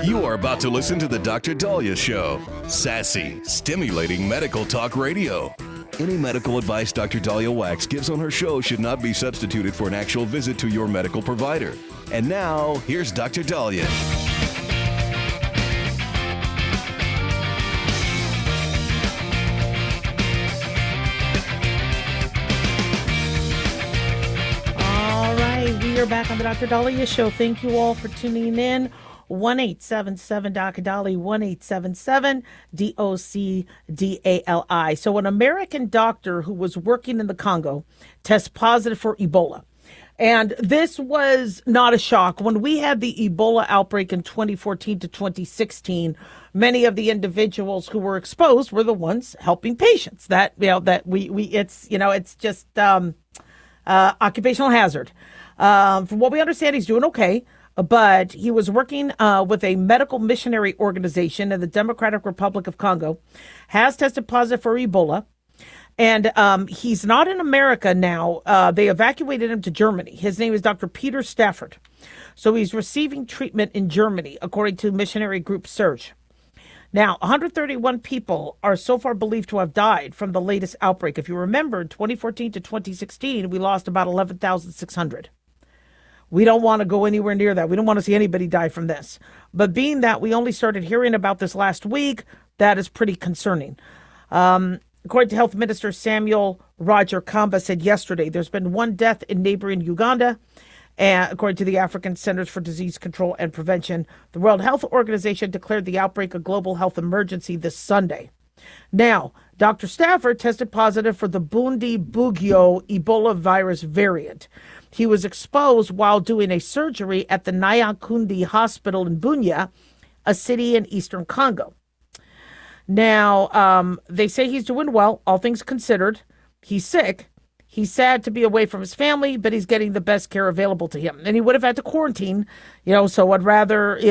You are about to listen to the Dr. Dahlia Show. Sassy, stimulating medical talk radio. Any medical advice Dr. Dahlia Wax gives on her show should not be substituted for an actual visit to your medical provider. And now, here's Dr. Dahlia. All right, we are back on the Dr. Dahlia Show. Thank you all for tuning in. 1-877 Dahlia, 1-877-DOC-DALI. So an American doctor who was working in the Congo tests positive for Ebola. And this was not a shock. When we had the Ebola outbreak in 2014 to 2016, many of the individuals who were exposed were the ones helping patients. It's just occupational hazard. From what we understand, he's doing okay. But he was working with a medical missionary organization in the Democratic Republic of Congo, has tested positive for Ebola, and he's not in America now. They evacuated him to Germany. His name is Dr. Peter Stafford. So he's receiving treatment in Germany, according to missionary group Surge. Now, 131 people are so far believed to have died from the latest outbreak. If you remember, 2014 to 2016, we lost about 11,600. We don't want to go anywhere near that. We don't want to see anybody die from this. But being that we only started hearing about this last week, that is pretty concerning. According to Health Minister Samuel Roger Kamba said yesterday, there's been one death in neighboring Uganda. And according to the African Centers for Disease Control and Prevention, the World Health Organization declared the outbreak a global health emergency this Sunday. Now, Dr. Stafford tested positive for the Bundibugyo Ebola virus variant. He was exposed while doing a surgery at the Nyankundi Hospital in Bunia, a city in eastern Congo. Now, they say he's doing well, all things considered. He's sick. He's sad to be away from his family, but he's getting the best care available to him. And he would have had to quarantine, so I'd rather, he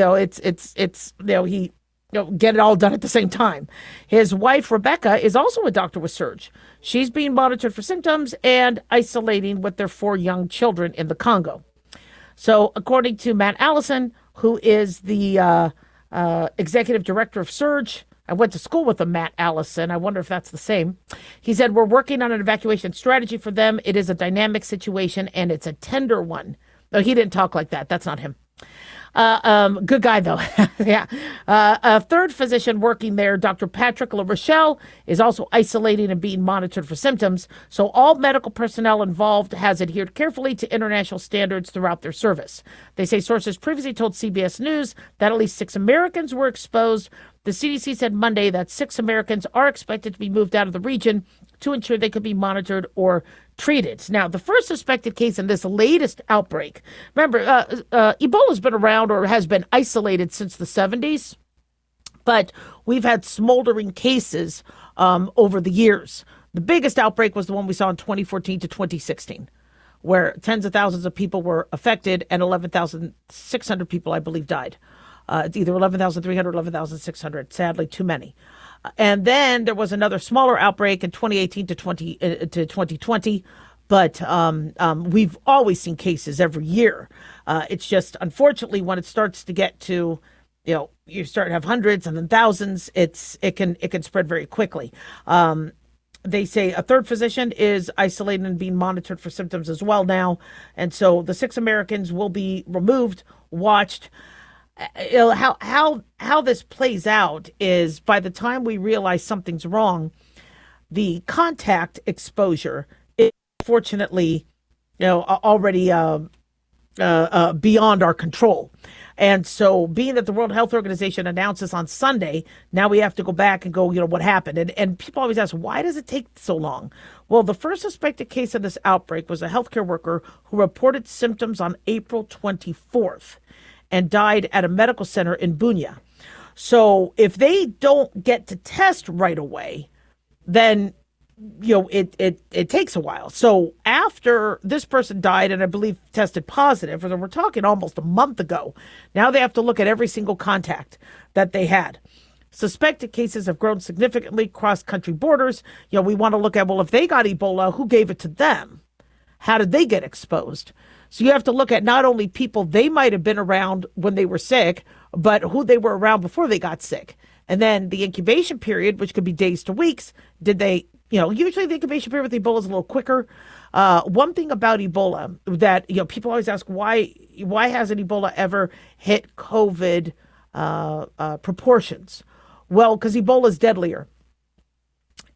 get it all done at the same time. His wife, Rebecca, is also a doctor with Surge. She's being monitored for symptoms and isolating with their 4 young children in the Congo. So according to Matt Allison, who is the executive director of Surge, I went to school with Matt Allison. I wonder if that's the same. He said, we're working on an evacuation strategy for them. It is a dynamic situation and it's a tender one. No, he didn't talk like that. That's not him. Good guy, though. Yeah. A third physician working there, Dr. Patrick LaRochelle, is also isolating and being monitored for symptoms. So all medical personnel involved has adhered carefully to international standards throughout their service. They say sources previously told CBS News that at least 6 Americans were exposed. The CDC said Monday that 6 Americans are expected to be moved out of the region to ensure they could be monitored or treated. Now, the first suspected case in this latest outbreak, remember, Ebola has been around or has been isolated since the 70s, but we've had smoldering cases over the years. The biggest outbreak was the one we saw in 2014 to 2016, where tens of thousands of people were affected and 11,600 people, I believe, died. It's either 11,300 or 11,600. Sadly, too many. And then there was another smaller outbreak in 2018 to 2020. But we've always seen cases every year. It's just, unfortunately, when it starts to get to, you start to have hundreds and then thousands, it can spread very quickly. They say a third physician is isolated and being monitored for symptoms as well now. And so the 6 Americans will be removed, watched. How this plays out is by the time we realize something's wrong, the contact exposure is fortunately, already beyond our control. And so being that the World Health Organization announces on Sunday, now we have to go back and go, what happened? And people always ask, why does it take so long? Well, the first suspected case of this outbreak was a healthcare worker who reported symptoms on April 24th. And died at a medical center in Bunia. So if they don't get to test right away, then it takes a while. So after this person died and I believe tested positive, and we're talking almost a month ago, now they have to look at every single contact that they had. Suspected cases have grown significantly across country borders. We want to look at, well, if they got Ebola, who gave it to them? How did they get exposed? So you have to look at not only people they might have been around when they were sick, but who they were around before they got sick. And then the incubation period, which could be days to weeks, did they, usually the incubation period with Ebola is a little quicker. One thing about Ebola that, people always ask, why hasn't Ebola ever hit COVID proportions? Well, because Ebola is deadlier.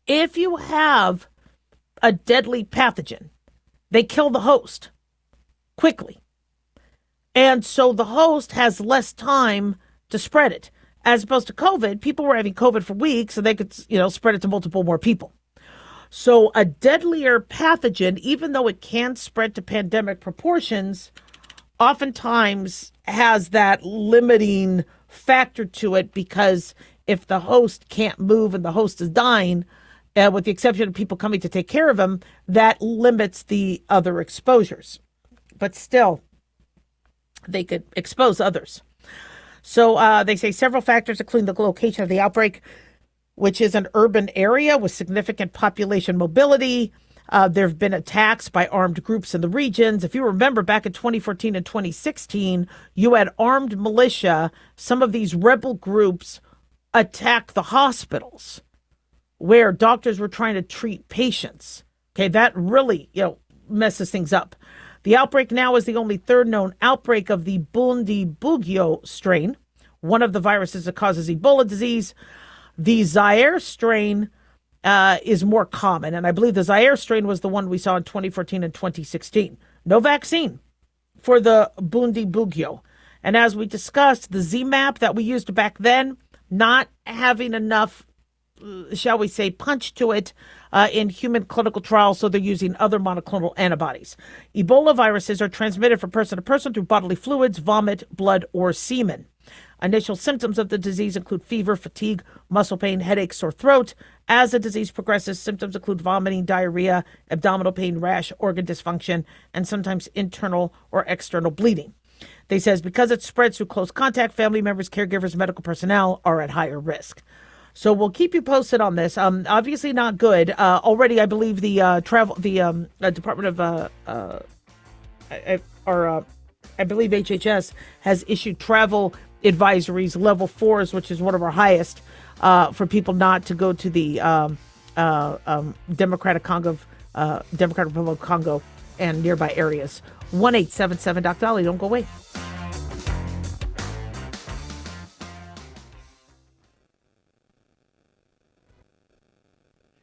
If you have a deadly pathogen, they kill the host quickly. And so the host has less time to spread it. As opposed to COVID, people were having COVID for weeks and they could, spread it to multiple more people. So a deadlier pathogen, even though it can spread to pandemic proportions, oftentimes has that limiting factor to it, because if the host can't move and the host is dying, with the exception of people coming to take care of him, that limits the other exposures. But still, they could expose others. So they say several factors, including the location of the outbreak, which is an urban area with significant population mobility. There have been attacks by armed groups in the regions. If you remember, back in 2014 and 2016, you had armed militia. Some of these rebel groups attacked the hospitals where doctors were trying to treat patients. Okay, that really, messes things up. The outbreak now is the only third known outbreak of the Bundibugyo strain, one of the viruses that causes Ebola disease. The Zaire strain is more common, and I believe the Zaire strain was the one we saw in 2014 and 2016. No vaccine for the Bundibugyo. And as we discussed, the Z-map that we used back then, not having enough, shall we say, punch to it in human clinical trials, so they're using other monoclonal antibodies. Ebola viruses are transmitted from person to person through bodily fluids, vomit, blood, or semen. Initial symptoms of the disease include fever, fatigue, muscle pain, headache, sore throat. As the disease progresses, symptoms include vomiting, diarrhea, abdominal pain, rash, organ dysfunction, and sometimes internal or external bleeding. They says because it spreads through close contact, family members, caregivers, medical personnel are at higher risk. So we'll keep you posted on this. Obviously not good. Already, I believe the Department of I believe HHS has issued travel advisories, level 4s, which is one of our highest, for people not to go to the Democratic Republic of Congo and nearby areas. 1-877 Doc Dolly. Don't go away.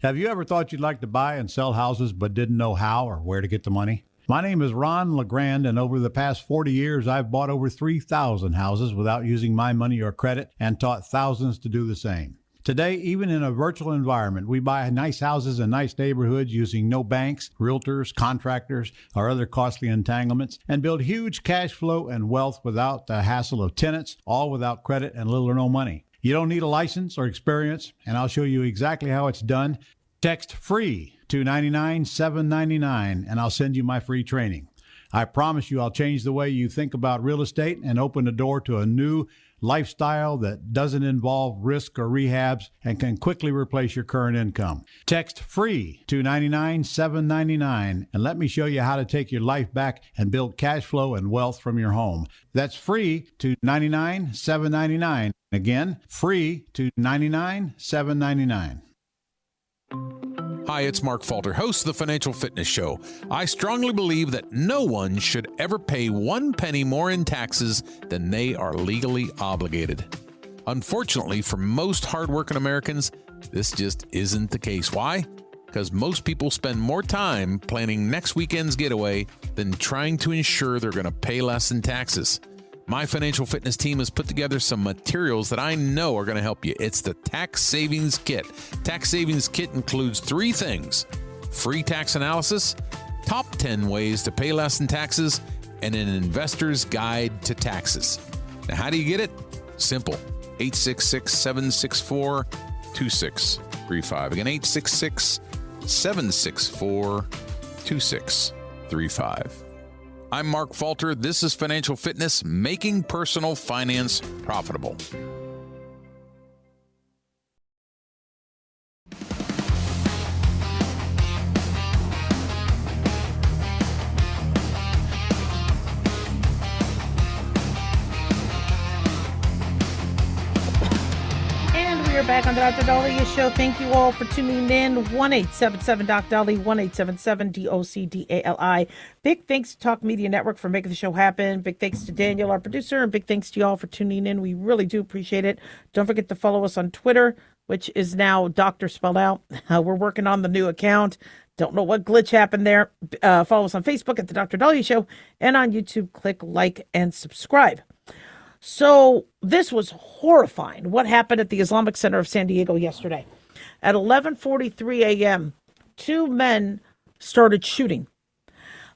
Have you ever thought you'd like to buy and sell houses but didn't know how or where to get the money? My name is Ron LeGrand, and over the past 40 years, I've bought over 3,000 houses without using my money or credit and taught thousands to do the same. Today, even in a virtual environment, we buy nice houses in nice neighborhoods using no banks, realtors, contractors, or other costly entanglements, and build huge cash flow and wealth without the hassle of tenants, all without credit and little or no money. You don't need a license or experience, and I'll show you exactly how it's done. Text FREE to 99799, and I'll send you my free training. I promise you I'll change the way you think about real estate and open the door to a new lifestyle that doesn't involve risk or rehabs and can quickly replace your current income. Text FREE to 99799, and let me show you how to take your life back and build cash flow and wealth from your home. That's FREE to 99799. Again, FREE to 99799. Hi, it's Mark Falter, host of the Financial Fitness Show. I strongly believe that no one should ever pay 1 penny more in taxes than they are legally obligated. Unfortunately, for most hardworking Americans, this just isn't the case. Why? Because most people spend more time planning next weekend's getaway than trying to ensure they're going to pay less in taxes. My financial fitness team has put together some materials that I know are going to help you. It's the Tax Savings Kit. Tax Savings Kit includes 3 things: free tax analysis, top 10 ways to pay less in taxes, and an investor's guide to taxes. Now, how do you get it? Simple. 866-764-2635. Again, 866-764-2635. I'm Mark Falter. This is Financial Fitness, making personal finance profitable. back on the Dr. Dahlia Show. Thank you all for tuning in. 1-877-DOC-DALI, 1-877-DOC-DALI. Big thanks to Talk Media Network for making the show happen. Big thanks to Daniel, our producer, and big thanks to y'all for tuning in. We really do appreciate it. Don't forget to follow us on Twitter, which is now Doctor spelled out. We're working on the new account. Don't know what glitch happened there. Follow us on Facebook at the Dr. Dahlia Show, and on YouTube, click like and subscribe. So this was horrifying. What happened at the Islamic Center of San Diego yesterday? At 11:43 a.m., two men started shooting.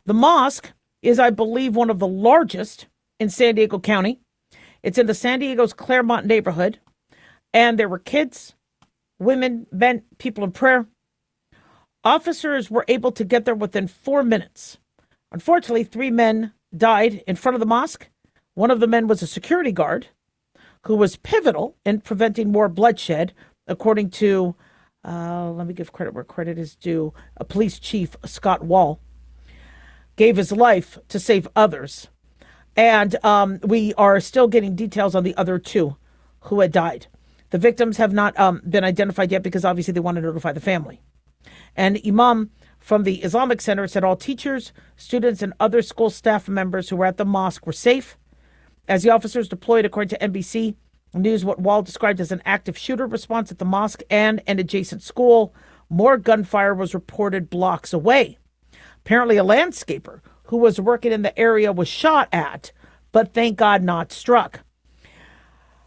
The mosque is, I believe, one of the largest in San Diego County. It's in the San Diego's Claremont neighborhood. And there were kids, women, men, people in prayer. Officers were able to get there within 4 minutes. Unfortunately, 3 men died in front of the mosque. One of the men was a security guard who was pivotal in preventing more bloodshed, according to, let me give credit where credit is due, a police chief, Scott Wall, gave his life to save others. And we are still getting details on the other 2 who had died. The victims have not been identified yet because obviously they want to notify the family. And Imam from the Islamic Center said all teachers, students, and other school staff members who were at the mosque were safe. As the officers deployed, according to NBC News, what Wall described as an active shooter response at the mosque and an adjacent school, more gunfire was reported blocks away. Apparently, a landscaper who was working in the area was shot at, but thank God not struck.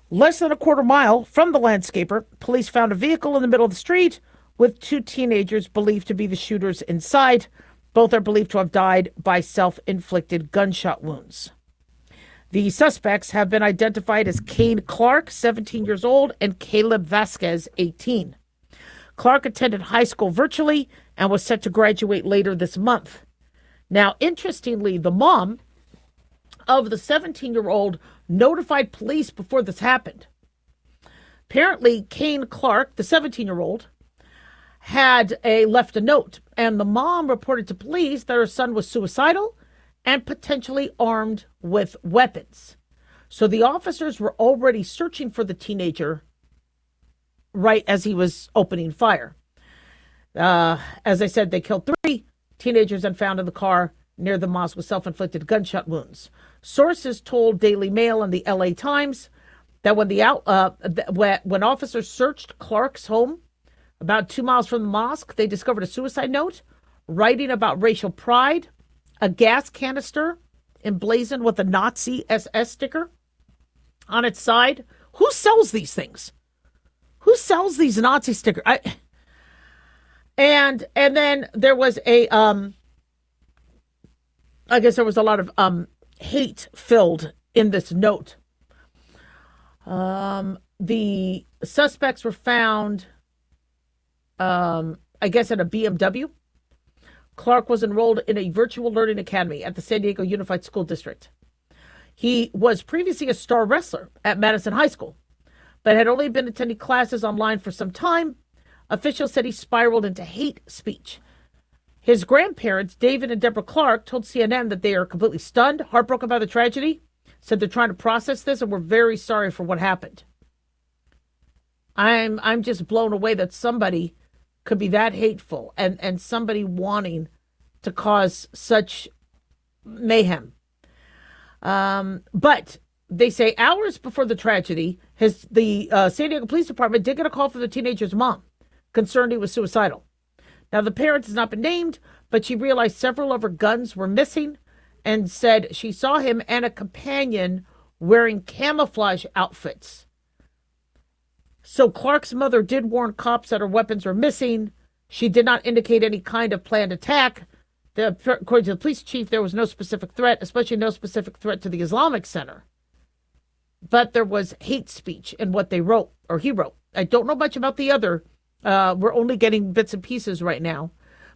Less than a quarter mile from the landscaper, police found a vehicle in the middle of the street with 2 teenagers believed to be the shooters inside. Both are believed to have died by self-inflicted gunshot wounds. The suspects have been identified as Kane Clark, 17 years old, and Caleb Vasquez, 18. Clark attended high school virtually and was set to graduate later this month. Now, interestingly, the mom of the 17-year-old notified police before this happened. Apparently, Kane Clark, the 17-year-old, had left a note, and the mom reported to police that her son was suicidal and potentially armed with weapons. So the officers were already searching for the teenager right as he was opening fire. As I said, they killed 3 teenagers and found in the car near the mosque with self-inflicted gunshot wounds. Sources told Daily Mail and the LA Times that when officers searched Clark's home about 2 miles from the mosque, they discovered a suicide note writing about racial pride, a gas canister emblazoned with a Nazi SS sticker on its side. Who sells these things? Who sells these Nazi stickers? And then there was I guess there was a lot of hate filled in this note. The suspects were found, I guess, at a BMW. Clark was enrolled in a virtual learning academy at the San Diego Unified School District. He was previously a star wrestler at Madison High School, but had only been attending classes online for some time. Officials said he spiraled into hate speech. His grandparents, David and Deborah Clark, told CNN that they are completely stunned, heartbroken by the tragedy, said they're trying to process this, and we're very sorry for what happened. I'm just blown away that somebody could be that hateful and somebody wanting to cause such mayhem. But they say hours before the tragedy, the San Diego Police Department did get a call from the teenager's mom, concerned he was suicidal. Now, the parent has not been named, but she realized several of her guns were missing and said she saw him and a companion wearing camouflage outfits. So Clark's mother did warn cops that her weapons were missing. She did not indicate any kind of planned attack. According to the police chief, there was no specific threat, especially no specific threat to the Islamic Center. But there was hate speech in what they wrote, or he wrote. I don't know much about the other. We're only getting bits and pieces right now.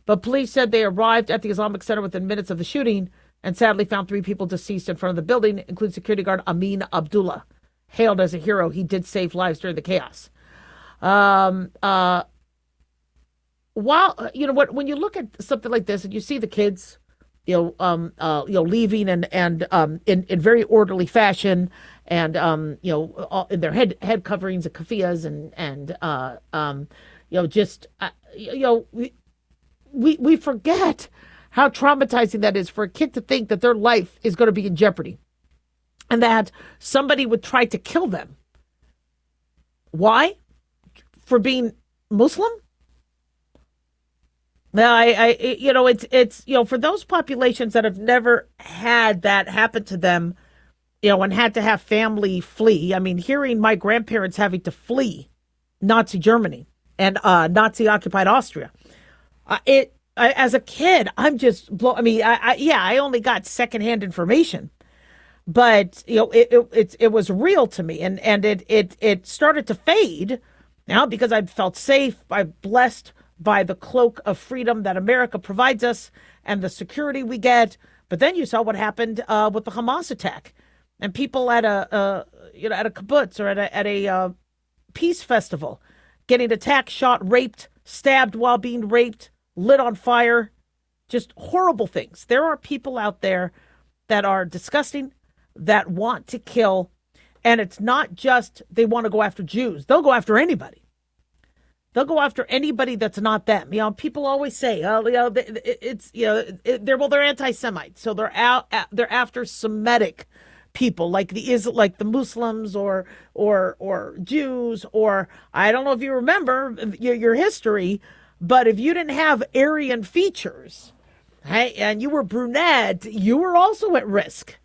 But police said they arrived at the Islamic Center within minutes of the shooting and sadly found 3 people deceased in front of the building, including security guard Amin Abdullah. Hailed as a hero, he did save lives during the chaos. While, when you look at something like this and you see the kids leaving and in very orderly fashion, and in their head coverings and keffiyehs we forget how traumatizing that is for a kid to think that their life is going to be in jeopardy and that somebody would try to kill them. Why? For being Muslim? Now, it's for those populations that have never had that happen to them, and had to have family flee. I mean, hearing my grandparents having to flee Nazi Germany and Nazi occupied Austria, as a kid, I'm just blown. I mean, I only got secondhand information, but it was real to me, and it started to fade now because I felt safe. I'm blessed by the cloak of freedom that America provides us and the security we get. But then you saw what happened with the Hamas attack, and people at a kibbutz or at a peace festival getting attacked, shot, raped, stabbed while being raped, lit on fire, just horrible things. There are people out there that are disgusting, that want to kill, and it's not just they want to go after Jews. They'll go after anybody. They'll go after anybody that's not them. People always say, they're anti-Semites, so they're after Semitic people like the Muslims or Jews, or I don't know if you remember your history, but if you didn't have Aryan features, hey, and you were brunette, you were also at risk.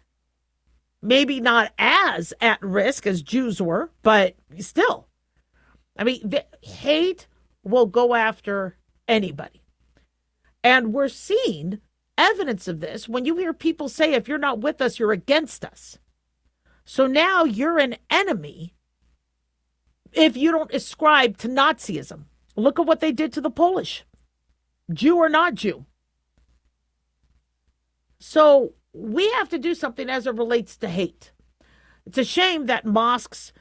Maybe not as at risk as Jews were, but still. I mean, the hate will go after anybody. And we're seeing evidence of this when you hear people say, if you're not with us, you're against us. So now you're an enemy if you don't ascribe to Nazism. Look at what they did to the Polish, Jew or not Jew. So we have to do something as it relates to hate. It's a shame that mosques,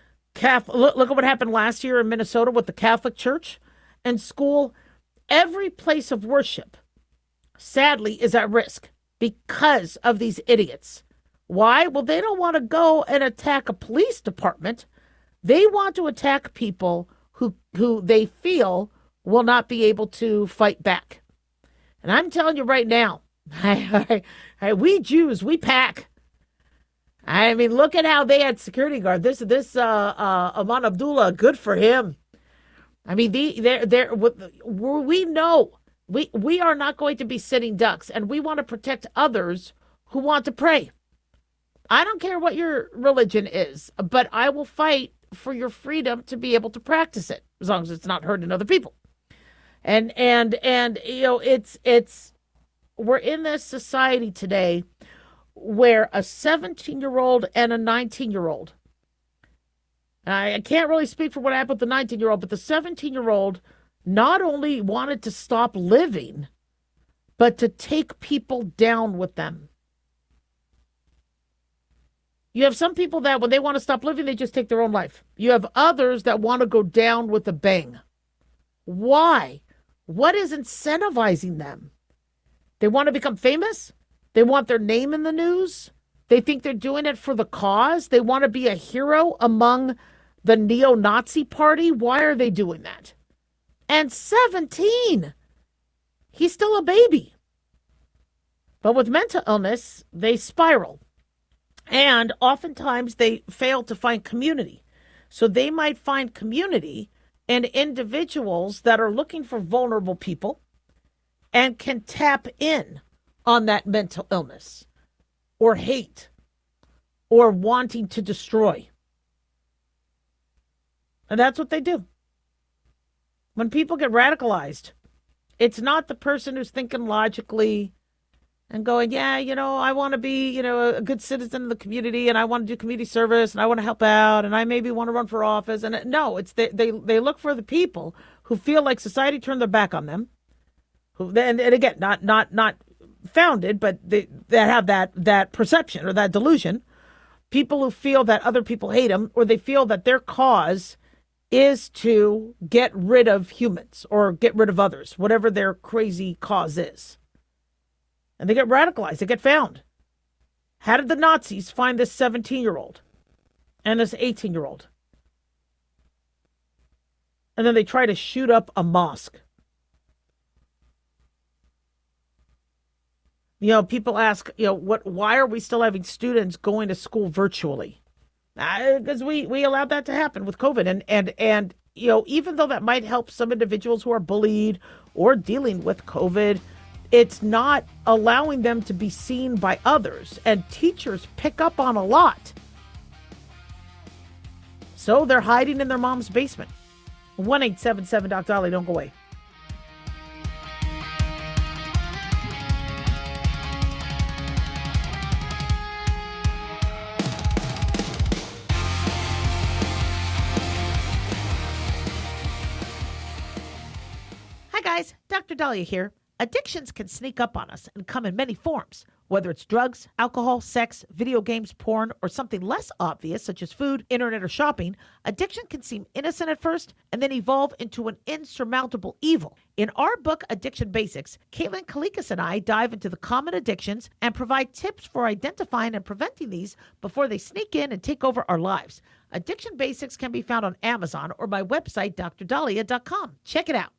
look at what happened last year in Minnesota with the Catholic Church and school. Every place of worship, sadly, is at risk because of these idiots. Why? Well, they don't want to go and attack a police department. They want to attack people who they feel will not be able to fight back. And I'm telling you right now, we Jews, we pack. I mean, look at how they had security guard. This Aman Abdullah, good for him. I mean, we know we are not going to be sitting ducks, and we want to protect others who want to pray. I don't care what your religion is, but I will fight for your freedom to be able to practice it, as long as it's not hurting other people. And it's we're in this society today where a 17-year-old and a 19-year-old, I can't really speak for what happened with the 19-year-old, but the 17-year-old not only wanted to stop living, but to take people down with them. You have some people that when they want to stop living, they just take their own life. You have others that want to go down with a bang. Why? What is incentivizing them? They want to become famous? They want their name in the news? They think they're doing it for the cause? They want to be a hero among the neo-Nazi party? Why are they doing that? And 17! He's still a baby. But with mental illness, they spiral. And oftentimes they fail to find community. So they might find community in individuals that are looking for vulnerable people and can tap in on that mental illness or hate or wanting to destroy. And that's what they do. When people get radicalized, it's not the person who's thinking logically and going, I want to be, a good citizen of the community, and I want to do community service, and I want to help out, and I maybe want to run for office. And no, it's they look for the people who feel like society turned their back on them. And again, not founded, but that have that perception or that delusion. People who feel that other people hate them, or they feel that their cause is to get rid of humans or get rid of others, whatever their crazy cause is. and they get radicalized. They get found. How did the Nazis find this 17-year-old and this 18-year-old? And then they try to shoot up a mosque. People ask, why are we still having students going to school virtually? Because we allowed that to happen with COVID. And even though that might help some individuals who are bullied or dealing with COVID, it's not allowing them to be seen by others. And teachers pick up on a lot. So they're hiding in their mom's basement. 1-877 Doc Dolly, don't go away. Hi guys, Dr. Dahlia here. Addictions can sneak up on us and come in many forms, whether it's drugs, alcohol, sex, video games, porn, or something less obvious such as food, internet, or shopping. Addiction can seem innocent at first and then evolve into an insurmountable evil. In our book, Addiction Basics, Caitlin Kalikas and I dive into the common addictions and provide tips for identifying and preventing these before they sneak in and take over our lives. Addiction Basics can be found on Amazon or my website, drdahlia.com. Check it out.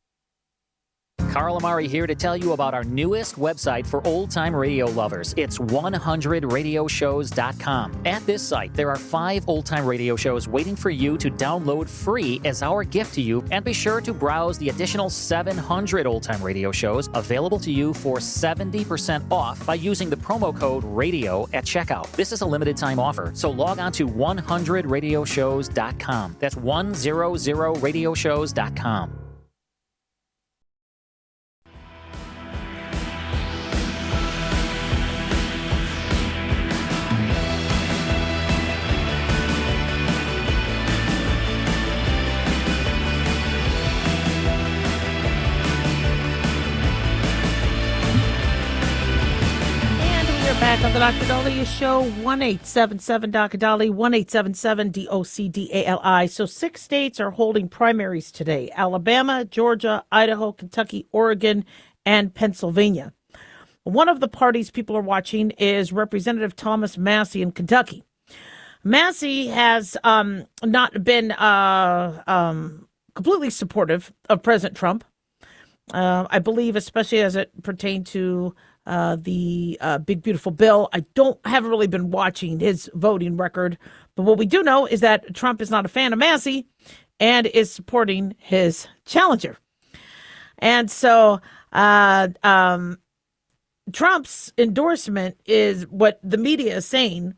Carl Amari here to tell you about our newest website for old-time radio lovers. It's 100radioshows.com. At this site, there are 5 old-time radio shows waiting for you to download free as our gift to you, and be sure to browse the additional 700 old-time radio shows available to you for 70% off by using the promo code RADIO at checkout. This is a limited-time offer, so log on to 100radioshows.com. That's 100radioshows.com. Back on the Dr. Dahlia Show, 1-877 Dr. Dahlia, 1-877 DOCDALI. So 6 states are holding primaries today: Alabama, Georgia, Idaho, Kentucky, Oregon, and Pennsylvania. One of the parties people are watching is Representative Thomas Massie in Kentucky. Massie has not been completely supportive of President Trump. I believe, especially as it pertained to the big beautiful bill. I haven't really been watching his voting record, but what we do know is that Trump is not a fan of Massie and is supporting his challenger. And so Trump's endorsement is what the media is saying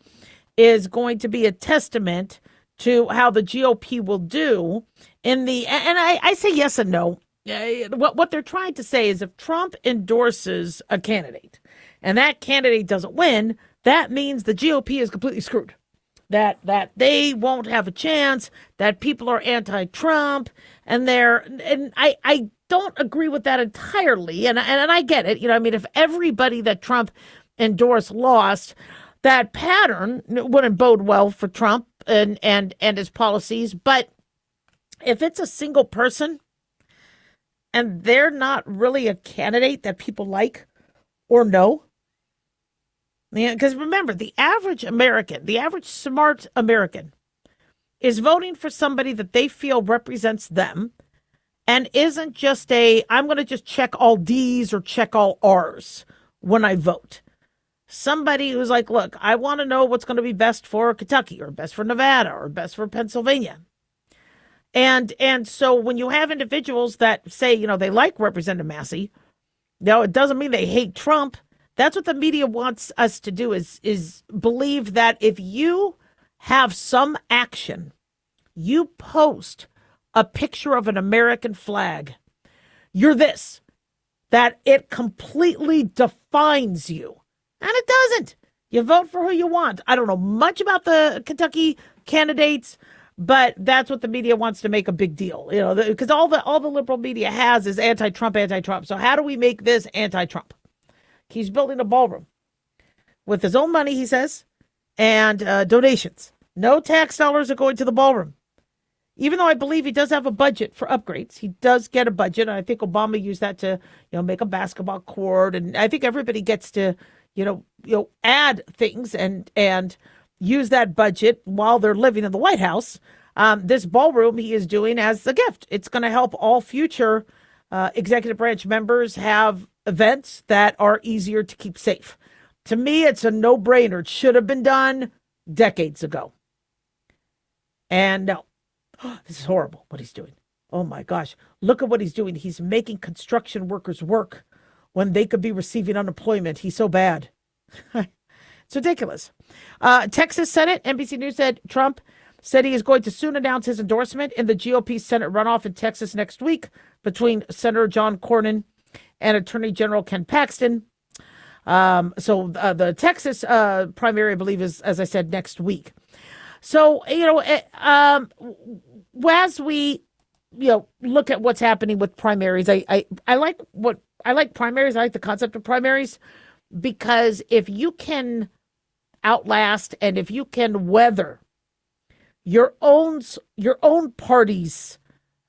is going to be a testament to how the GOP will do and I say yes and no. What they're trying to say is if Trump endorses a candidate and that candidate doesn't win, that means the GOP is completely screwed. That they won't have a chance, that people are anti-Trump, and I don't agree with that entirely. And I get it. If everybody that Trump endorsed lost, that pattern wouldn't bode well for Trump and his policies. But if it's a single person, and they're not really a candidate that people like or know. Because remember, the average American, the average smart American is voting for somebody that they feel represents them and isn't just I'm going to just check all D's or check all R's when I vote. Somebody who's like, look, I want to know what's going to be best for Kentucky or best for Nevada or best for Pennsylvania. And so when you have individuals that say, they like Representative Massie, it doesn't mean they hate Trump. That's what the media wants us to do is believe that if you have some action, you post a picture of an American flag, you're this, that it completely defines you. And it doesn't. You vote for who you want. I don't know much about the Kentucky candidates, but that's what the media wants to make a big deal, because all the liberal media has is anti-Trump. So how do we make this anti-Trump? He's building a ballroom with his own money, he says, and donations. No tax dollars are going to the ballroom. even though I believe he does have a budget for upgrades. He does get a budget. And I think Obama used that to, make a basketball court. And I think everybody gets to, add things and use that budget while they're living in the White House. This ballroom he is doing as a gift. It's going to help all future executive branch members have events that are easier to keep safe. To me, it's a no-brainer. It should have been done decades ago. And no, this is horrible what he's doing. Oh my gosh. Look at what he's doing. He's making construction workers work when they could be receiving unemployment. He's so bad. It's ridiculous. Texas Senate, NBC News said Trump said he is going to soon announce his endorsement in the GOP Senate runoff in Texas next week between Senator John Cornyn and Attorney General Ken Paxton. So the Texas primary, I believe, is, as I said, next week. So, as we, look at what's happening with primaries, I like primaries. I like the concept of primaries because if you can outlast and if you can weather your own party's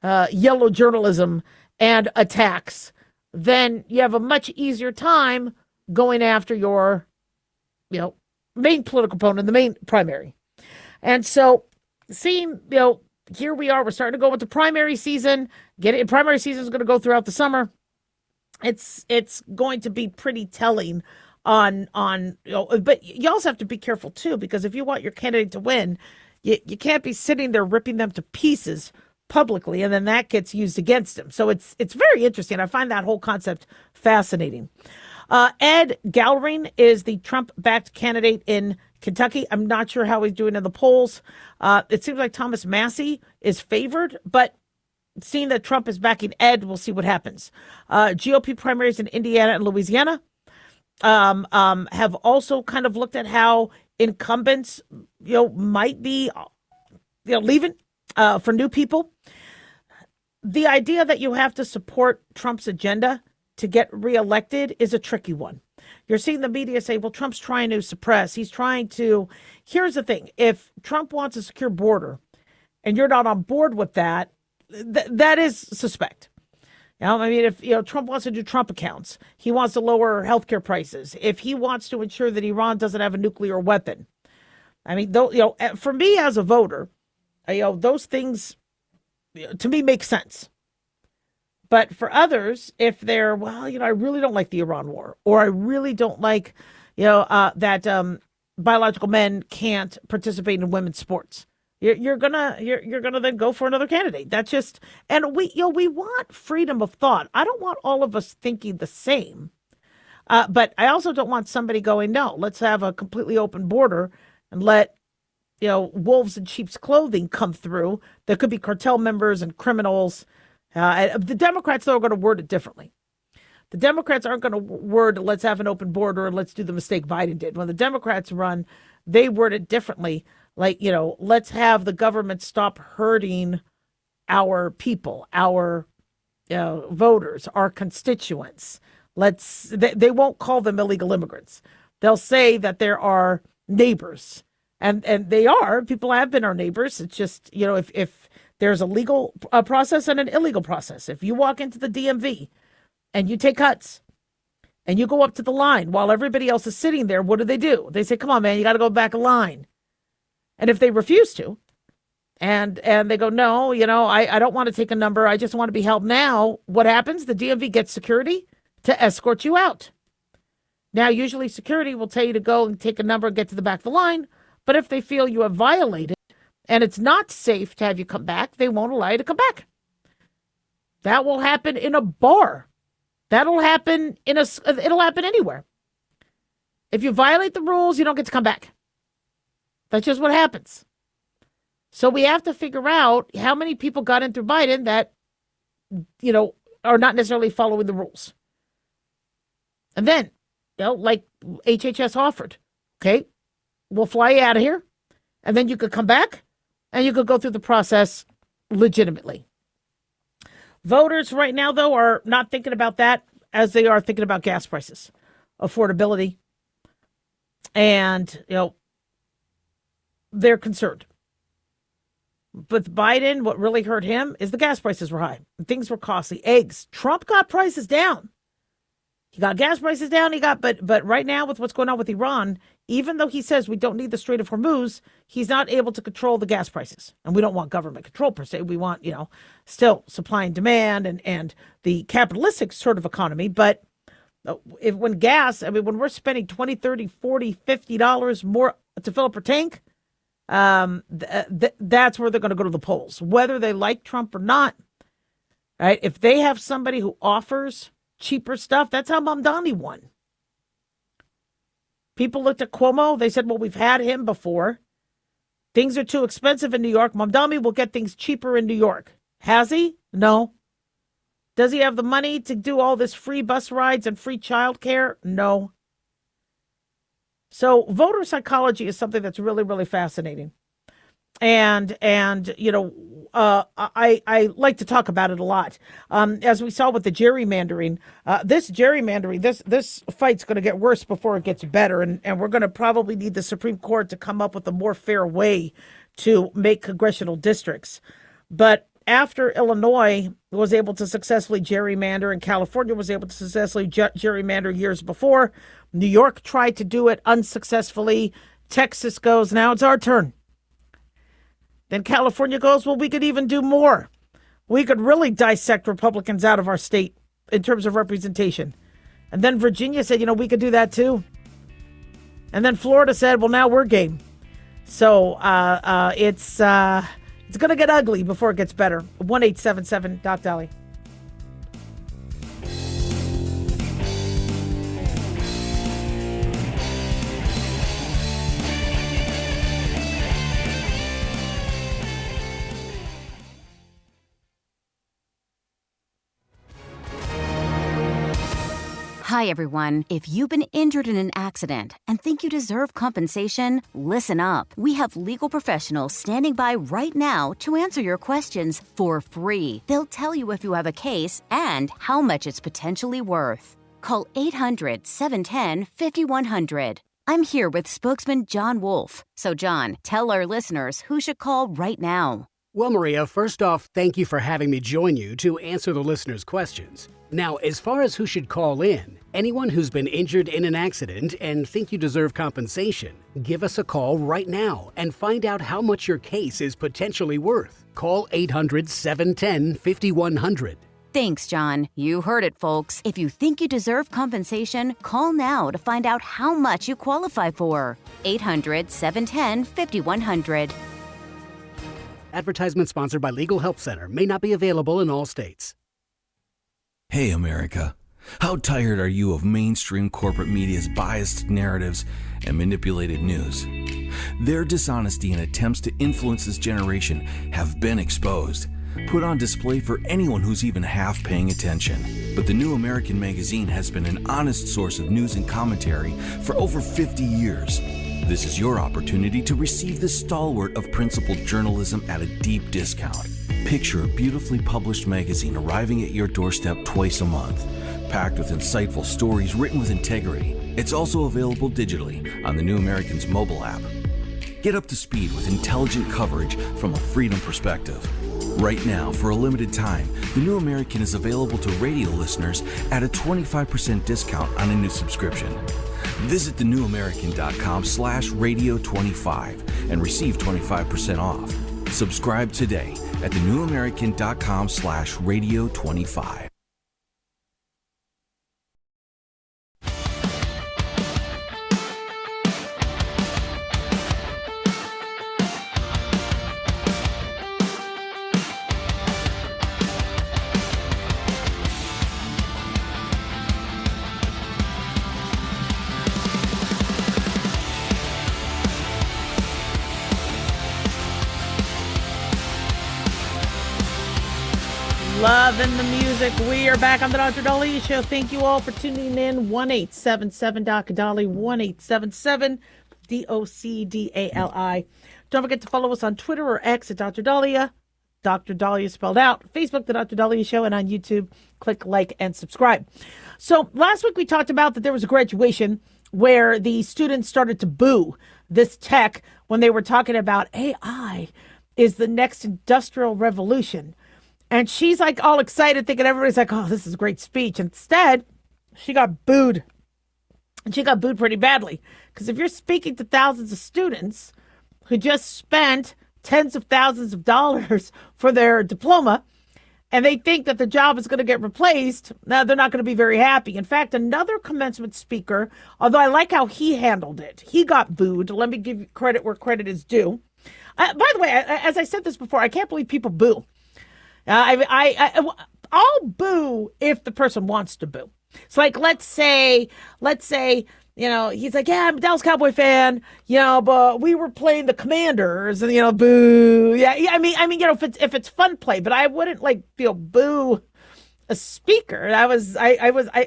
yellow journalism and attacks, then you have a much easier time going after your, main political opponent, the main primary. And so seeing, here we are, we're starting to go with the primary season. Primary season is going to go throughout the summer. It's going to be pretty telling on, but you also have to be careful too, because if you want your candidate to win, you can't be sitting there ripping them to pieces publicly, and then that gets used against him. So it's very interesting. I find that whole concept fascinating. Ed Gallring is the Trump-backed candidate in Kentucky. I'm not sure how he's doing in the polls. It seems like Thomas Massey is favored, but seeing that Trump is backing Ed, we'll see what happens. GOP primaries in Indiana and Louisiana have also kind of looked at how incumbents, might be, leaving for new people. The idea that you have to support Trump's agenda to get reelected is a tricky one. You're seeing the media say, well, Trump's trying to suppress. He's trying to. Here's the thing. If Trump wants a secure border and you're not on board with that, that is suspect. If Trump wants to do Trump accounts, he wants to lower healthcare prices. If he wants to ensure that Iran doesn't have a nuclear weapon, for me as a voter, those things to me make sense. But for others, if they're, I really don't like the Iran war, or I really don't like, that biological men can't participate in women's sports, you're gonna then go for another candidate. That's just, and we want freedom of thought. I don't want all of us thinking the same, but I also don't want somebody going, no, let's have a completely open border and let wolves in sheep's clothing come through. There could be cartel members and criminals. The Democrats, though, are going to word it differently. The Democrats aren't going to word, let's have an open border and let's do the mistake Biden did. When the Democrats run, they word it differently. Like, let's have the government stop hurting our people, our voters, our constituents. They won't call them illegal immigrants. They'll say that there are neighbors. And they are. People have been our neighbors. It's just, if there's a legal process and an illegal process. If you walk into the DMV and you take cuts and you go up to the line while everybody else is sitting there, what do? They say, come on, man, you got to go back a line. And if they refuse to, and they go, no, I don't want to take a number. I just want to be held now. What happens? The DMV gets security to escort you out. Now, usually security will tell you to go and take a number and get to the back of the line. But if they feel you have violated and it's not safe to have you come back, they won't allow you to come back. That will happen in a bar. That'll happen it'll happen anywhere. If you violate the rules, you don't get to come back. That's just what happens. So we have to figure out how many people got in through Biden that, are not necessarily following the rules. And then, like HHS offered, okay, we'll fly you out of here, and then you could come back, and you could go through the process legitimately. Voters right now, though, are not thinking about that as they are thinking about gas prices, affordability, and, they're concerned. with Biden, what really hurt him is the gas prices were high. Things were costly. Eggs. Trump got prices down. He got gas prices down. But right now with what's going on with Iran, even though he says we don't need the Strait of Hormuz, he's not able to control the gas prices. And we don't want government control per se. We want, still supply and demand and the capitalistic sort of economy. But when we're spending $20, $30, $40, $50 more to fill up our tank, that's where they're going to go to the polls, whether they like Trump or not. Right? If they have somebody who offers cheaper stuff, that's how Mamdani won. People looked at Cuomo. They said, well, we've had him before. Things are too expensive in New York. Mamdani will get things cheaper in New York. Has he? No. Does he have the money to do all this free bus rides and free childcare? No. So voter psychology is something that's really, really fascinating. And I like to talk about it a lot. As we saw with the gerrymandering, this fight's going to get worse before it gets better. And we're going to probably need the Supreme Court to come up with a more fair way to make congressional districts. But after Illinois was able to successfully gerrymander and California was able to successfully gerrymander years before, New York tried to do it unsuccessfully. Texas goes, now it's our turn. Then California goes, well, we could even do more. We could really dissect Republicans out of our state in terms of representation. And then Virginia said, we could do that too. And then Florida said, well, now we're game. So it's going to get ugly before it gets better. 1-877 Doc Dolly. Hi, everyone. If you've been injured in an accident and think you deserve compensation, listen up. We have legal professionals standing by right now to answer your questions for free. They'll tell you if you have a case and how much it's potentially worth. Call 800-710-5100. I'm here with spokesman John Wolf. So, John, tell our listeners who should call right now. Well, Maria, first off, thank you for having me join you to answer the listeners' questions. Now, as far as who should call in, anyone who's been injured in an accident and think you deserve compensation, give us a call right now and find out how much your case is potentially worth. Call 800-710-5100. Thanks, John. You heard it, folks. If you think you deserve compensation, call now to find out how much you qualify for. 800-710-5100. Advertisement sponsored by Legal Help Center. May not be available in all states. Hey, America. How tired are you of mainstream corporate media's biased narratives and manipulated news? Their dishonesty and attempts to influence this generation have been exposed, put on display for anyone who's even half paying attention. But the New American Magazine has been an honest source of news and commentary for over 50 years. This is your opportunity to receive the stalwart of principled journalism at a deep discount. Picture a beautifully published magazine arriving at your doorstep twice a month, packed with insightful stories written with integrity. It's also available digitally on the New American's mobile app. Get up to speed with intelligent coverage from a freedom perspective. Right now, for a limited time, the New American is available to radio listeners at a 25% discount on a new subscription. Visit thenewamerican.com/radio25 and receive 25% off. Subscribe today at thenewamerican.com/radio25. Loving the music. We are back on the Dr. Dolly Show. Thank you all for tuning in. 1-877 Dr. Dolly, 1-877 DOCDALI. Don't forget to follow us on Twitter or X at Dr. Dahlia. Dr. Dahlia spelled out. Facebook, the Dr. Dahlia Show, and on YouTube, click like and subscribe. So last week we talked about that there was a graduation where the students started to boo this tech when they were talking about AI is the next industrial revolution. And she's like all excited, thinking everybody's like, oh, this is a great speech. Instead, she got booed. And she got booed pretty badly. Because if you're speaking to thousands of students who just spent tens of thousands of dollars for their diploma, and they think that the job is going to get replaced, now they're not going to be very happy. In fact, another commencement speaker, although I like how he handled it, he got booed. Let me give you credit where credit is due. By the way, as I said this before, I can't believe people boo. I'll boo if the person wants to boo. It's like, let's say, he's like, yeah, I'm a Dallas Cowboy fan, but we were playing the Commanders, and boo. Yeah, I mean, if it's fun play, but I wouldn't boo a speaker.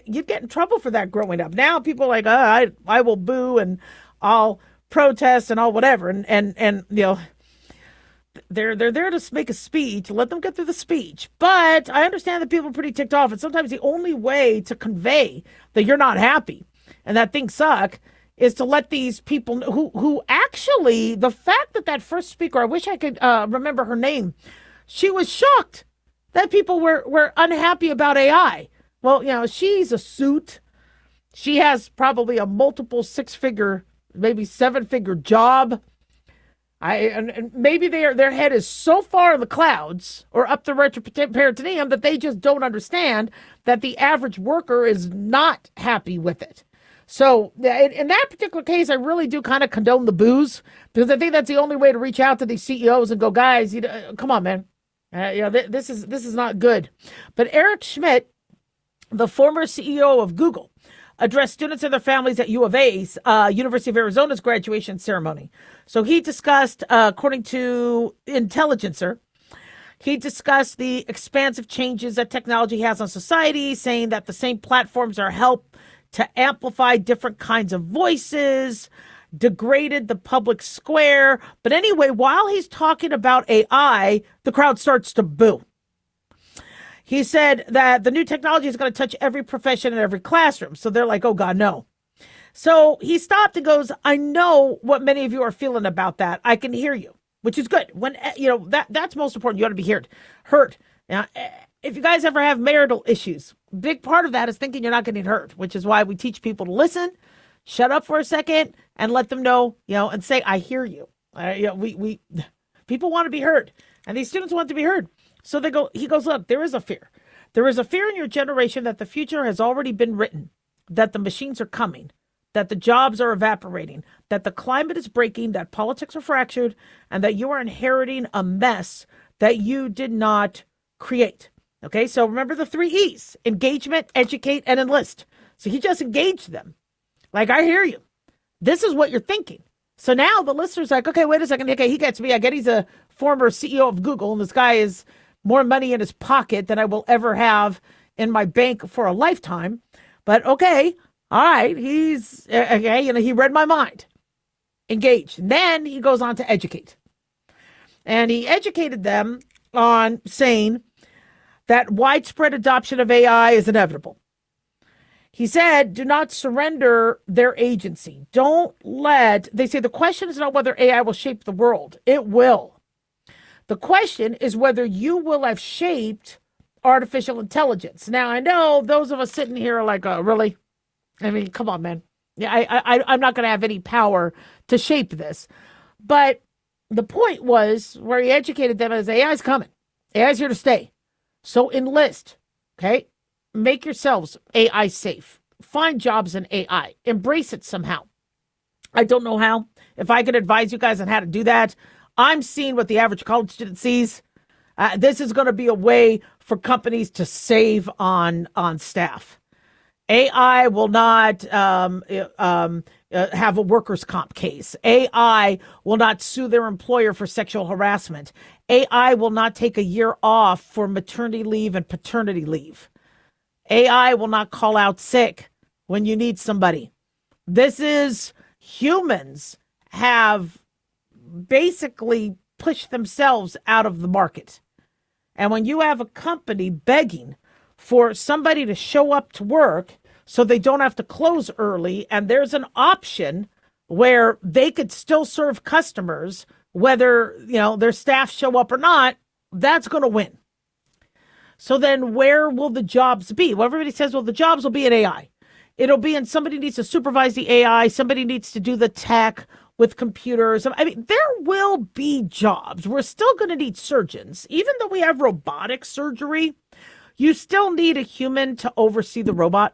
You'd get in trouble for that growing up. Now people are like, oh, I will boo and I'll protest and all whatever, and they're there to make a speech. Let them get through the speech. But I understand that people are pretty ticked off. And sometimes the only way to convey that you're not happy and that things suck is to let these people who actually, the fact that first speaker, I wish I could remember her name, she was shocked that people were unhappy about AI. Well, she's a suit. She has probably a multiple 6-figure, maybe 7-figure job. And maybe their head is so far in the clouds or up the retroperitoneum that they just don't understand that the average worker is not happy with it. So in that particular case, I really do kind of condone the boos, because I think that's the only way to reach out to these CEOs and go, guys, come on, man. This is not good. But Eric Schmidt, the former CEO of Google, addressed students and their families at U of A's, University of Arizona's graduation ceremony. So he discussed, according to Intelligencer, he discussed the expansive changes that technology has on society, saying that the same platforms are help to amplify different kinds of voices, degraded the public square. But anyway, while he's talking about AI, the crowd starts to boo. He said that the new technology is going to touch every profession in every classroom. So they're like, oh, God, no. So he stopped and goes, I know what many of you are feeling about that. I can hear you, which is good. When, that's most important. You ought to be heard. Now, if you guys ever have marital issues, big part of that is thinking you're not getting hurt, which is why we teach people to listen, shut up for a second, and let them know, and say, I hear you. People want to be heard, and these students want to be heard. So he goes, look, there is a fear. There is a fear in your generation that the future has already been written, that the machines are coming, that the jobs are evaporating, that the climate is breaking, that politics are fractured, and that you are inheriting a mess that you did not create. Okay, so remember the 3 E's: engagement, educate, and enlist. So he just engaged them. Like, I hear you. This is what you're thinking. So now the listener's like, okay, wait a second. Okay, he gets me. I get he's a former CEO of Google, and this guy is more money in his pocket than I will ever have in my bank for a lifetime. But okay, all right, he's okay. He read my mind. Engaged. And then he goes on to educate, and he educated them on saying that widespread adoption of AI is inevitable. He said, do not surrender their agency. They say the question is not whether AI will shape the world. It will. The question is whether you will have shaped artificial intelligence. Now, I know those of us sitting here are like, really? I mean, come on, man. Yeah, I'm not going to have any power to shape this. But the point was where he educated them as AI is coming. AI is here to stay. So enlist, okay? Make yourselves AI safe. Find jobs in AI. Embrace it somehow. I don't know how. If I could advise you guys on how to do that, I'm seeing what the average college student sees. This is going to be a way for companies to save on staff. AI will not have a workers' comp case. AI will not sue their employer for sexual harassment. AI will not take a year off for maternity leave and paternity leave. AI will not call out sick when you need somebody. This is humans have basically pushed themselves out of the market. And when you have a company begging for somebody to show up to work so they don't have to close early, and there's an option where they could still serve customers whether, their staff show up or not, that's going to win. So then where will the jobs be? Well, everybody says, well, the jobs will be in AI. It'll be in somebody needs to supervise the AI. Somebody needs to do the tech with computers. I mean, there will be jobs. We're still going to need surgeons. Even though we have robotic surgery, you still need a human to oversee the robot.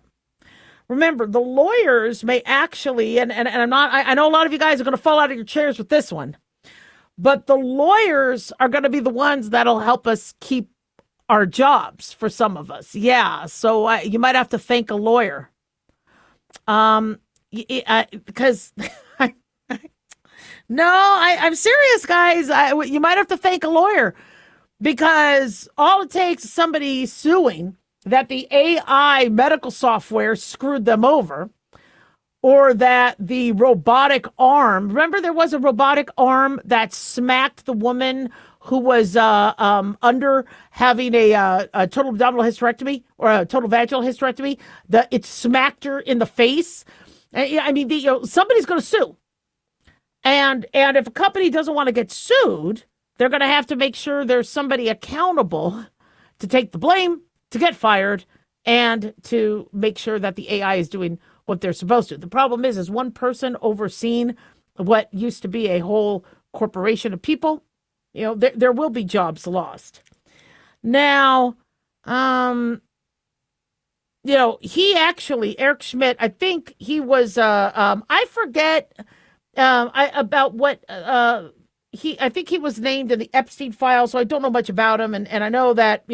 Remember, the lawyers may actually, and I know a lot of you guys are going to fall out of your chairs with this one, but the lawyers are going to be the ones that'll help us keep our jobs for some of us. Yeah. So you might have to thank a lawyer. Because I'm serious, guys. You might have to thank a lawyer, because all it takes is somebody suing that the AI medical software screwed them over, or that the robotic arm, remember there was a robotic arm that smacked the woman who was under having a total abdominal hysterectomy or a total vaginal hysterectomy. It smacked her in the face. I mean, somebody's going to sue. And if a company doesn't want to get sued, they're going to have to make sure there's somebody accountable to take the blame, to get fired, and to make sure that the AI is doing what they're supposed to. The problem is one person overseeing what used to be a whole corporation of people. There will be jobs lost. Now, Eric Schmidt, I think he was, I forget about what, I think he was named in the Epstein file, so I don't know much about him. And I know that,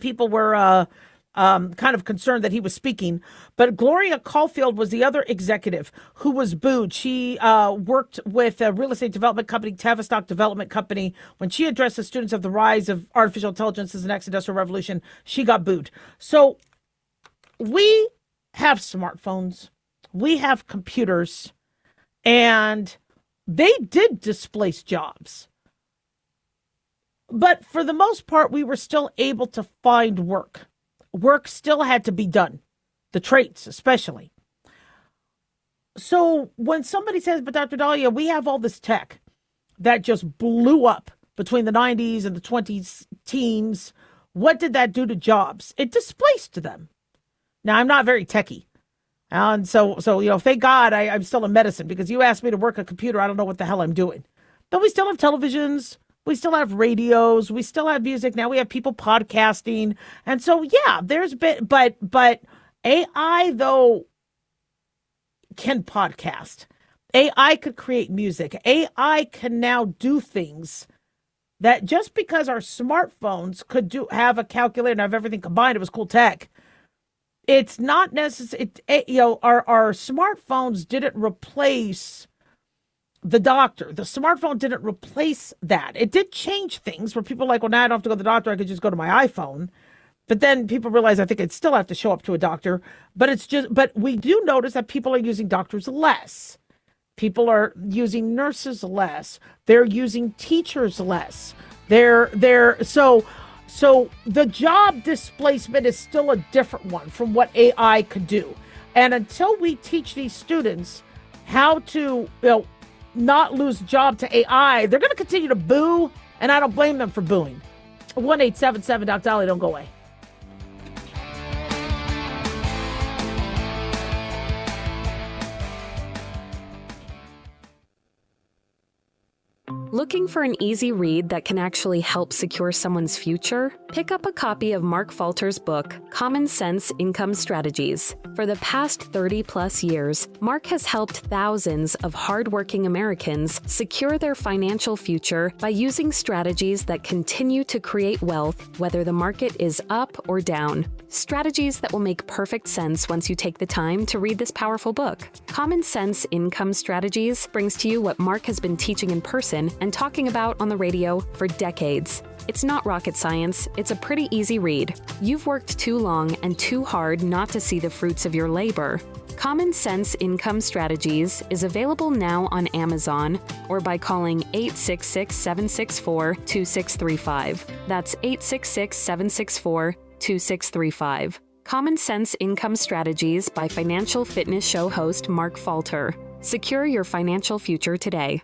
people were kind of concerned that he was speaking. But Gloria Caulfield was the other executive who was booed. She worked with a real estate development company, Tavistock Development Company. When she addressed the students of the rise of artificial intelligence as the next industrial revolution, she got booed. So we have smartphones, we have computers, and they did displace jobs. But for the most part, we were still able to find work. Work still had to be done, the trades especially. So when somebody says, but Dr. Dahlia, we have all this tech that just blew up between the 90s and the 20s teens, what did that do to jobs? It displaced them. Now, I'm not very techie. And so thank God I'm still in medicine, because you asked me to work a computer, I don't know what the hell I'm doing. But we still have televisions. We still have radios. We still have music. Now we have people podcasting. And so, yeah, there's been, but AI, though, can podcast. AI could create music. AI can now do things that just because our smartphones could have a calculator and have everything combined, it was cool tech. It's not necessary. Our smartphones didn't replace the doctor. The smartphone didn't replace that. It did change things where people are like, well, now I don't have to go to the doctor. I could just go to my iPhone. But then people realize, I think I'd still have to show up to a doctor. But we do notice that people are using doctors less. People are using nurses less. They're using teachers less. So the job displacement is still a different one from what AI could do. And until we teach these students how to, not lose a job to AI, they're going to continue to boo, and I don't blame them for booing. 1-877 Doc Dolly, don't go away. Looking for an easy read that can actually help secure someone's future? Pick up a copy of Mark Falter's book, Common Sense Income Strategies. For the past 30-plus years, Mark has helped thousands of hardworking Americans secure their financial future by using strategies that continue to create wealth, whether the market is up or down. Strategies that will make perfect sense once you take the time to read this powerful book. Common Sense Income Strategies brings to you what Mark has been teaching in person and talking about on the radio for decades. It's not rocket science, it's a pretty easy read. You've worked too long and too hard not to see the fruits of your labor. Common Sense Income Strategies is available now on Amazon or by calling 866-764-2635. That's 866-764-2635. Common Sense Income Strategies by Financial Fitness Show host Mark Falter. Secure your financial future today.